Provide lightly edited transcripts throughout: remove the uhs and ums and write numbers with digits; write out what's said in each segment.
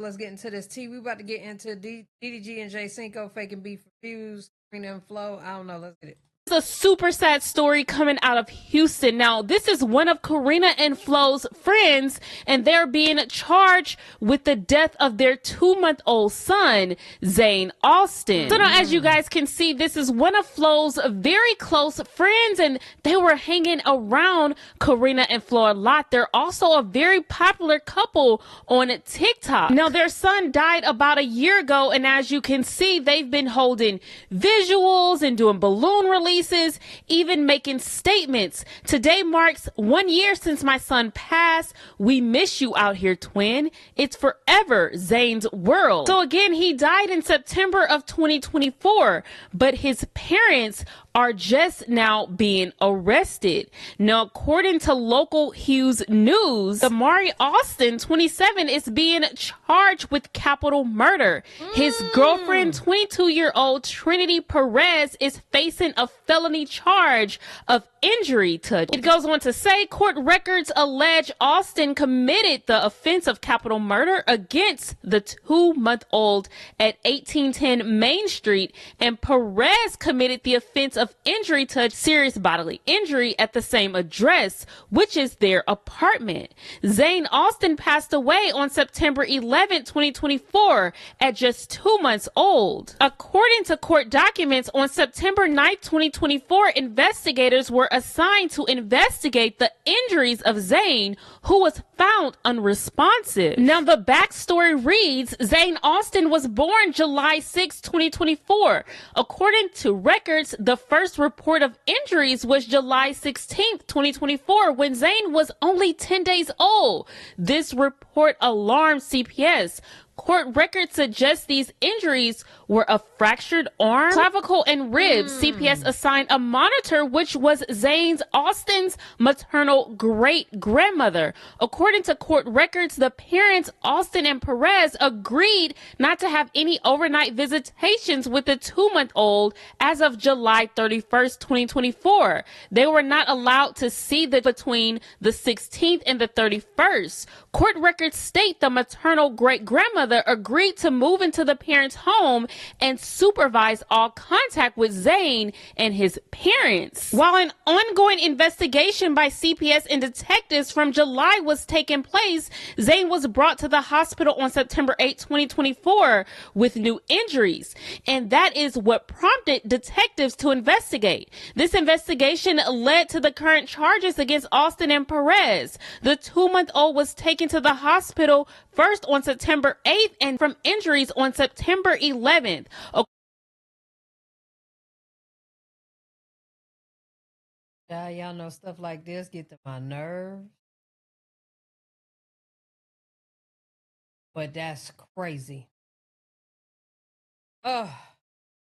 Let's get into this tea. We about to get into DDG and Cinco faking beef reviews, Carena and Flo. I don't know. Let's get it. A super sad story coming out of Houston. Now, this is one of Carena and Flo's friends, and they're being charged with the death of their 2-month-old son, Zane Austin. So now, as you guys can see, this is one of Flo's very close friends, and they were hanging around Carena and Flo a lot. They're also a very popular couple on TikTok. Now, their son died about a year ago, and as you can see, they've been holding visuals and doing balloon releases, even making statements. Today marks 1 year since my son passed. We miss you out here, twin. It's forever Zane's world. So again, he died in September of 2024, but his parents are just now being arrested. Now, according to local Hughes News, Amari Austin, 27, is being charged with capital murder. His girlfriend, 22-year-old Trinity Perez, is facing a felony charge of injury to. It goes on to say court records allege Austin committed the offense of capital murder against the 2-month-old at 1810 Main Street, and Perez committed the offense of injury to serious bodily injury at the same address, which is their apartment. Zane Austin passed away on September 11, 2024 at just 2 months old. According to court documents, on September 9, 2024, investigators were assigned to investigate the injuries of Zane, who was found unresponsive. Now, the backstory reads, Zane Austin was born July 6, 2024. According to records, the first report of injuries was July 16, 2024, when Zane was only 10 days old. This report alarmed CPS. Court records suggest these injuries were a fractured arm, clavicle, and ribs. CPS assigned a monitor, which was Zane Austin's maternal great-grandmother. According to court records, the parents, Austin and Perez, agreed not to have any overnight visitations with the 2-month-old as of July 31st, 2024. They were not allowed to see between the 16th and the 31st. Court records state the maternal great-grandmother agreed to move into the parents' home and supervise all contact with Zane and his parents. While an ongoing investigation by CPS and detectives from July was taking place, Zane was brought to the hospital on September 8, 2024 with new injuries. And that is what prompted detectives to investigate. This investigation led to the current charges against Austin and Perez. The 2-month-old was taken to the hospital first on September 8th and from injuries on September 11th. Y'all know stuff like this get to my nerves. But that's crazy. Ugh.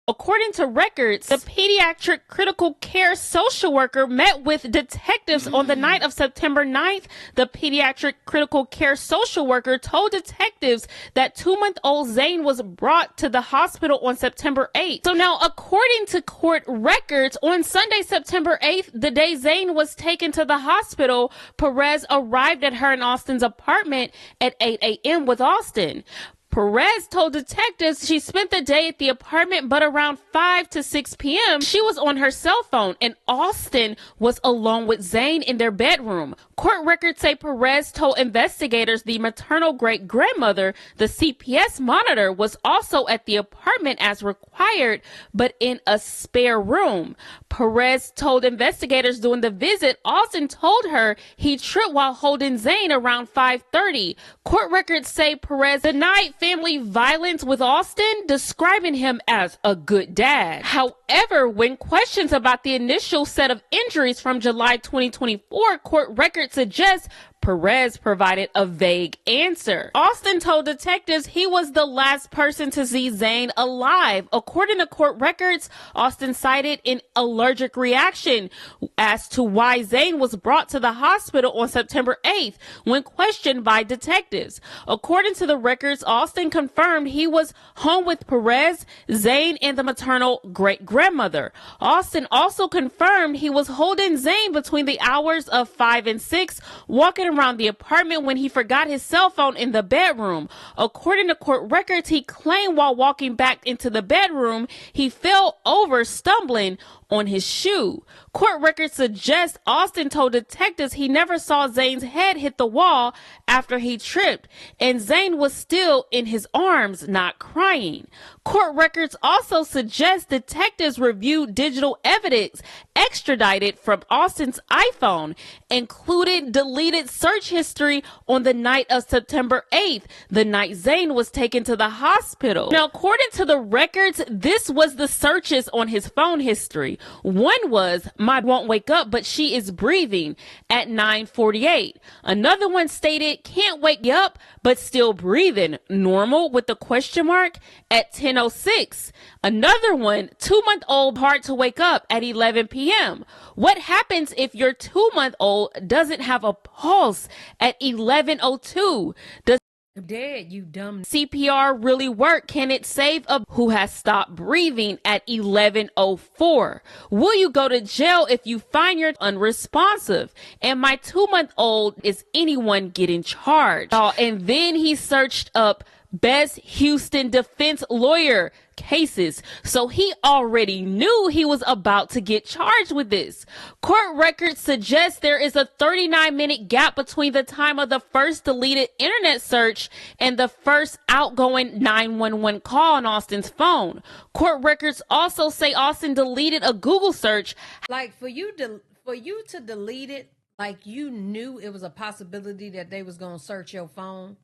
According to records, the pediatric critical care social worker met with detectives on the night of September 9th. The pediatric critical care social worker told detectives that 2-month-old Zane was brought to the hospital on September 8th. So now, according to court records, on Sunday, September 8th, the day Zane was taken to the hospital, Perez arrived at her and Austin's apartment at 8 a.m. with Austin. Perez told detectives she spent the day at the apartment, but around 5 to 6 p.m., she was on her cell phone, and Austin was alone with Zane in their bedroom. Court records say Perez told investigators the maternal great-grandmother, the CPS monitor, was also at the apartment as required, but in a spare room. Perez told investigators during the visit, Austin told her he tripped while holding Zane around 5:30. Court records say Perez denied family violence with Austin, describing him as a good dad. However, when questions about the initial set of injuries from July 2024, court records suggest Perez provided a vague answer. Austin told detectives he was the last person to see Zane alive. According to court records, Austin cited an allergic reaction as to why Zane was brought to the hospital on September 8th when questioned by detectives. According to the records, Austin confirmed he was home with Perez, Zane, and the maternal great-grandmother. Austin also confirmed he was holding Zane between the hours of 5 and 6, walking around the apartment when he forgot his cell phone in the bedroom. According to court records, he claimed while walking back into the bedroom, he fell over, stumbling on his shoe. Court records suggest Austin told detectives he never saw Zane's head hit the wall after he tripped, and Zane was still in his arms, not crying. Court records also suggest detectives reviewed digital evidence extradited from Austin's iPhone, including deleted search history on the night of September 8th, the night Zane was taken to the hospital. Now, according to the records, this was the searches on his phone history. One was, "My won't wake up, but she is breathing," at 9:48. Another one stated, "Can't wake up, but still breathing, normal," with a question mark, at 10:06. Another one, 2-month-old hard to wake up, at 11 p.m. What happens if your 2-month-old doesn't have a pulse, at 11:02? Does Dead, you dumb. CPR really work? Can it save a who has stopped breathing, at 11:04? Will you go to jail if you find you're unresponsive? And my 2-month-old, is anyone getting charged? And then he searched up best Houston defense lawyer cases, so he already knew he was about to get charged with this. Court records suggest there is a 39-minute gap between the time of the first deleted internet search and the first outgoing 911 call on Austin's phone. Court records also say Austin deleted a Google search. Like, for you to delete it, like you knew it was a possibility that they was gonna search your phone.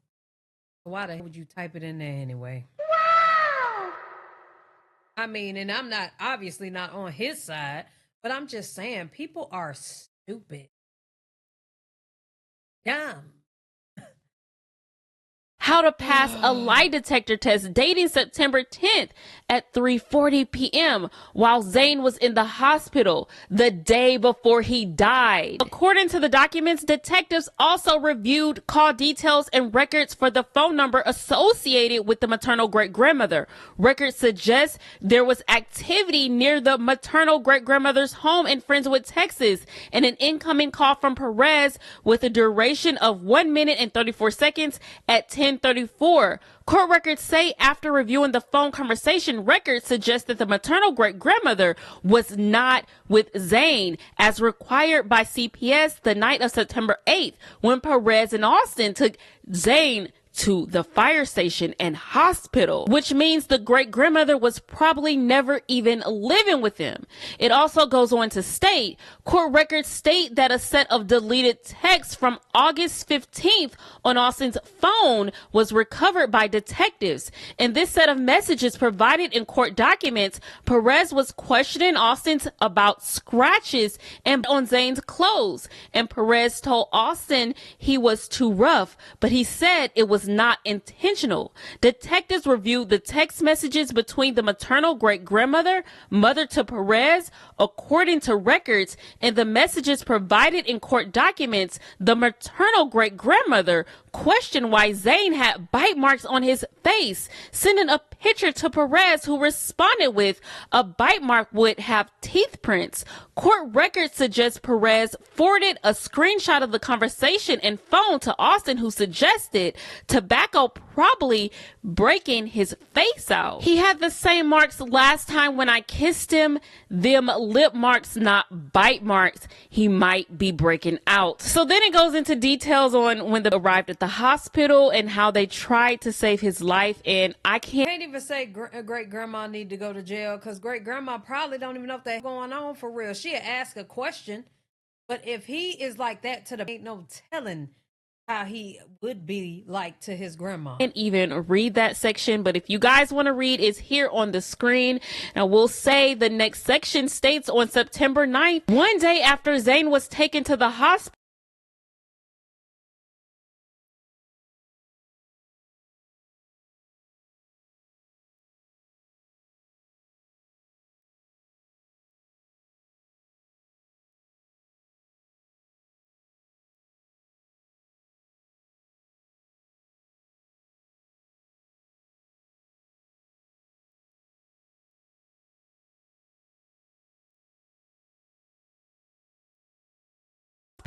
Why the hell would you type it in there anyway? Wow! I mean, and I'm not, obviously not on his side, but I'm just saying people are stupid. Dumb. How to pass a lie detector test dating September 10th at 3:40 p.m. while Zane was in the hospital the day before he died. According to the documents, detectives also reviewed call details and records for the phone number associated with the maternal great-grandmother. Records suggest there was activity near the maternal great-grandmother's home in Friendswood, Texas, and an incoming call from Perez with a duration of 1 minute and 34 seconds at 10:34. Court records say after reviewing the phone conversation, records suggest that the maternal great-grandmother was not with Zane as required by CPS the night of September 8th when Perez and Austin took Zane to the fire station and hospital, which means the great-grandmother was probably never even living with him. It also goes on to state, court records state that a set of deleted texts from August 15th on Austin's phone was recovered by detectives. In this set of messages provided in court documents, Perez was questioning Austin about scratches and on Zane's clothes, and Perez told Austin he was too rough, but he said it was not intentional. Detectives reviewed the text messages between the maternal great-grandmother, mother to Perez. According to records and the messages provided in court documents, the maternal great-grandmother questioned why Zane had bite marks on his face, sending a picture to Perez, who responded with, "A bite mark would have teeth prints." Court records suggest Perez forwarded a screenshot of the conversation and phone to Austin, who suggested tobacco probably breaking his face out. He had the same marks last time when I kissed him, them lip marks, not bite marks. He might be breaking out. So then it goes into details on when they arrived at the hospital and how they tried to save his life. And I can't even say great-grandma need to go to jail, because great-grandma probably don't even know if they're going on for real. She'll ask a question, but if he is like that to the, ain't no telling how he would be like to his grandma. Can't even read that section, but if you guys want to read, it's here on the screen. And we'll say the next section states on September 9th, one day after Zane was taken to the hospital,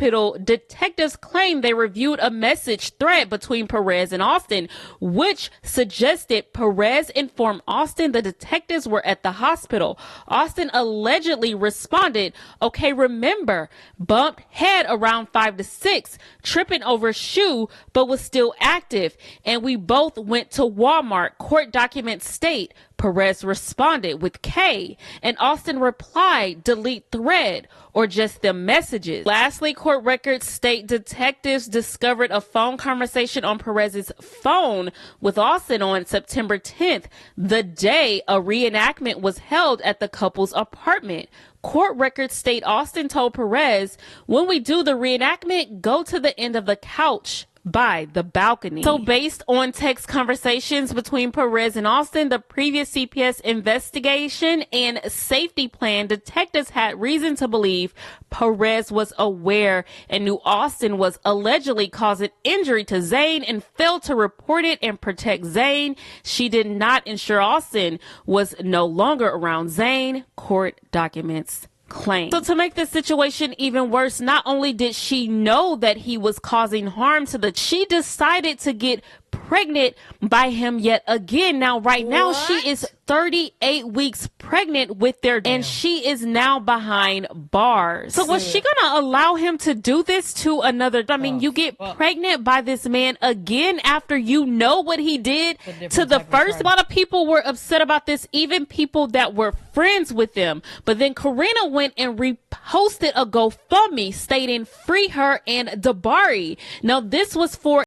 hospital, detectives claim they reviewed a message thread between Perez and Austin, which suggested Perez informed Austin the detectives were at the hospital. Austin allegedly responded, "Okay, remember, bumped head around 5 to 6, tripping over shoe, but was still active. And we both went to Walmart," court documents state. Perez responded with K, and Austin replied, "Delete thread," or just the messages. Lastly, court records state detectives discovered a phone conversation on Perez's phone with Austin on September 10th, the day a reenactment was held at the couple's apartment. Court records state Austin told Perez, "When we do the reenactment, go to the end of the couch by the balcony." So based on text conversations between Perez and Austin, the previous CPS investigation and safety plan, detectives had reason to believe Perez was aware and knew Austin was allegedly causing injury to Zane and failed to report it and protect Zane. She did not ensure Austin was no longer around Zane, court documents claim. So to make the situation even worse, not only did she know that he was causing harm to she decided to get pregnant by him yet again. Now, right now, she is 38 weeks pregnant with and she is now behind bars. So was she gonna allow him to do this to another? I mean, you get pregnant by this man again after you know what he did to the first. A lot of people were upset about this, even people that were friends with them. But then Carena went and reposted a GoFundMe stating, "Free her and Dabari." Now, this was for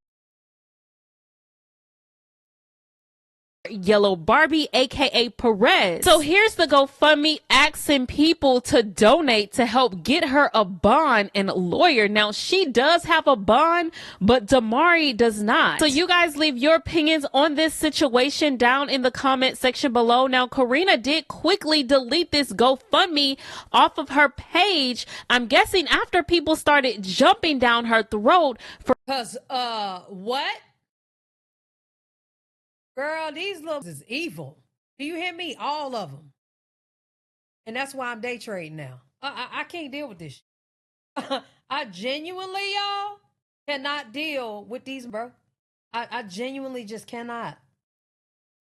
Yellow Barbie, aka Perez. So here's the GoFundMe asking people to donate to help get her a bond and a lawyer. Now, she does have a bond, but Damari does not. So you guys leave your opinions on this situation down in the comment section below. Now, Carena did quickly delete this GoFundMe off of her page. I'm guessing after people started jumping down her throat for what? Girl, these little is evil. Do you hear me? All of them. And that's why I'm day trading now. I can't deal with this. I genuinely, y'all, cannot deal with these, bro. I genuinely just cannot.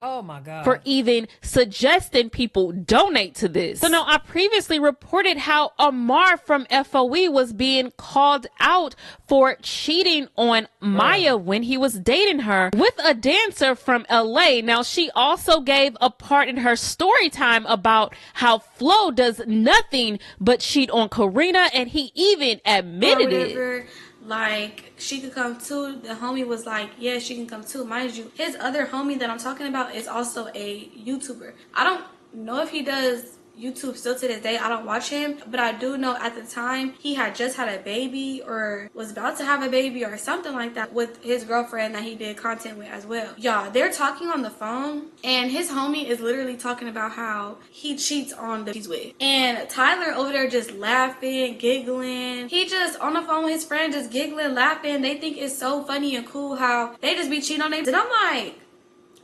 Oh my God. For even suggesting people donate to this. So now, I previously reported how Amar from FOE was being called out for cheating on Maya when he was dating her with a dancer from LA. Now, she also gave a part in her story time about how Flo does nothing but cheat on Carena, and he even admitted it. Like, she could come too. The homie was like, yeah, she can come too. Mind you, his other homie that I'm talking about is also a YouTuber. I don't know if he does YouTube still to this day. I don't watch him, but I do know at the time he had just had a baby or was about to have a baby or something like that with his girlfriend that he did content with as well. Y'all, they're talking on the phone and his homie is literally talking about how he cheats on the he's with. And Tyler over there just laughing, giggling. He just on the phone with his friend just giggling, laughing. They think it's so funny and cool how they just be cheating on them. And I'm like,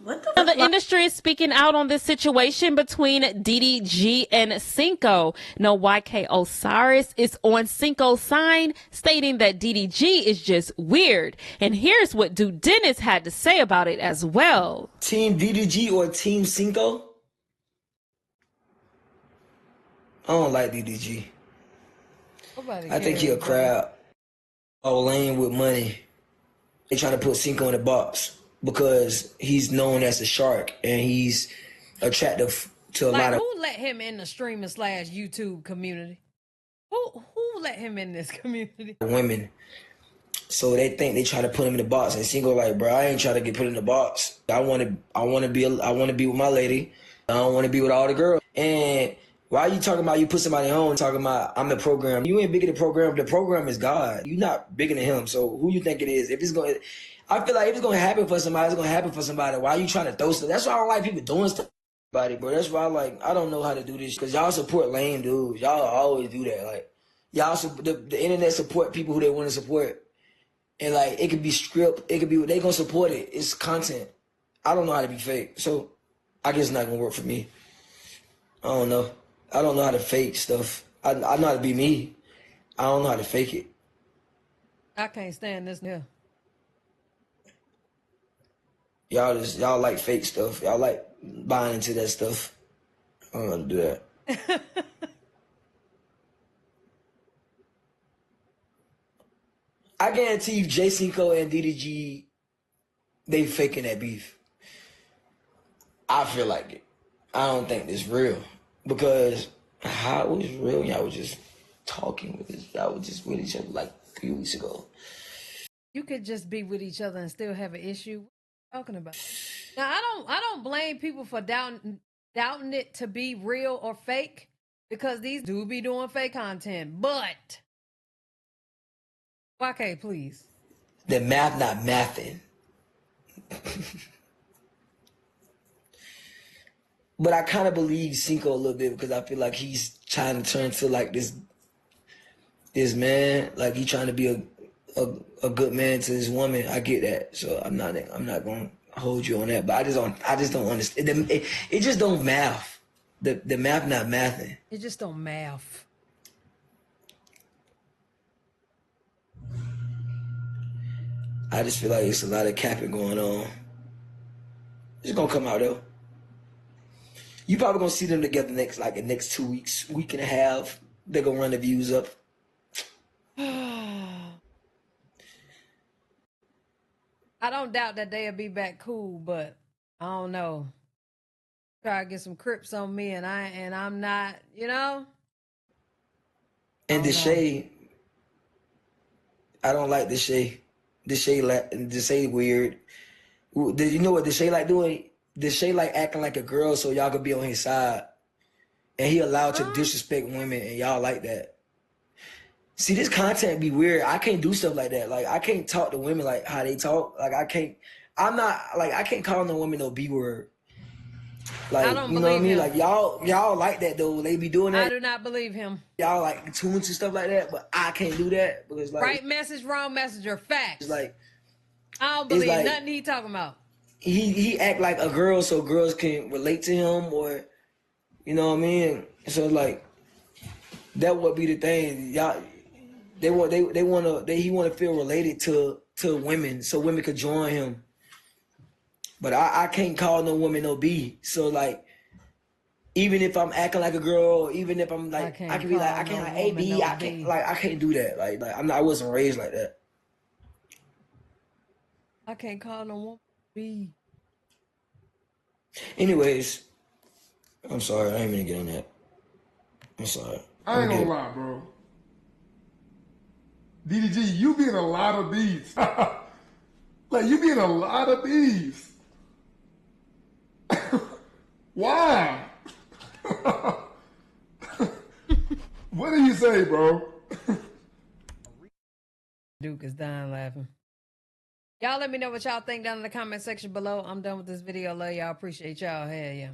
what the? The industry is speaking out on this situation between DDG and Cinco. Now, YK Osiris is on Cinco's side, stating that DDG is just weird. And here's what Dude Dennis had to say about it as well. Team DDG or Team Cinco? I don't like DDG. I think he a crab. All lame with money. They trying to put Cinco in the box because he's known as a shark and he's attractive to a lot of. Who let him in the streaming / YouTube community? Who let him in this community? Women. So they think they try to put him in the box, and Cinco like, bro, I ain't trying to get put in the box. I want to be with my lady. I don't want to be with all the girls. And why are you talking about you put somebody on? Talking about I'm the program. You ain't bigger than the program. The program is God. You're not bigger than him. So who you think it is? If it's going, I feel like if it's going to happen for somebody, it's going to happen for somebody. Why are you trying to throw stuff? That's why I don't like people doing stuff. Bro, that's why I don't know how to do this because y'all support lame dudes. Y'all always do that. Like y'all, the internet support people who they want to support, and like it could be script, it could be they gonna support it. It's content. I don't know how to be fake, so I guess it's not gonna work for me. I don't know. I don't know how to fake stuff. I know how to be me. I don't know how to fake it. I can't stand this here. Y'all like fake stuff. Y'all like buying into that stuff. I don't know how to do that. I guarantee you, Cinco and DDG, they faking that beef. I feel like it. I don't think it's real because how it was real? Y'all was just talking with this. Y'all was just with each other like 3 weeks ago. You could just be with each other and still have an issue. What are you talking about? Now I don't blame people for doubting it to be real or fake because these do be doing fake content. But YK, please. The math not mathing. But I kind of believe Cinco a little bit because I feel like he's trying to turn to like this man, like he trying to be a good man to his woman. I get that, so I'm not gonna hold you on that. But I just don't understand. It just don't math. The math not mathing. It just don't math. I just feel like it's a lot of capping going on. It's gonna come out though. You probably gonna see them together next 2 weeks, week and a half. They're gonna run the views up. I don't doubt that they'll be back cool, but I don't know. Try to get some Crips on me, and I'm not, you know. And Deshae, I don't like Deshae. Deshae weird. You know what Deshae like doing? Deshae like acting like a girl so y'all could be on his side. And he allowed to disrespect women and y'all like that. See, this content be weird. I can't do stuff like that. Like, I can't talk to women like how they talk. Like, I can't call no women no B word. Like, I don't you know what I believe mean? him. Like, y'all like that though. They be doing that. I do not believe him. Y'all like tunes and stuff like that, but I can't do that because like Right message, wrong message, or facts. it's like I don't believe like- nothing he talking about. he act like a girl so girls can relate to him or you know what I mean? So like that would be the thing. Y'all he wanna feel related to women so women could join him. But I can't call no woman no B. So like even if I'm acting like a girl, even if I'm like I can be like I can't like A B, no I can't B. like I can't do that. Like I wasn't raised like that. I can't call no woman B. Anyways, I'm sorry, I ain't mean to get on that. I'm sorry. I ain't gonna lie, bro. DDG, you being a lot of these. Like, you being a lot of these. Why? What do you say, bro? Duke is dying laughing. Y'all let me know what y'all think down in the comment section below. I'm done with this video. Love y'all. Appreciate y'all. Hell yeah.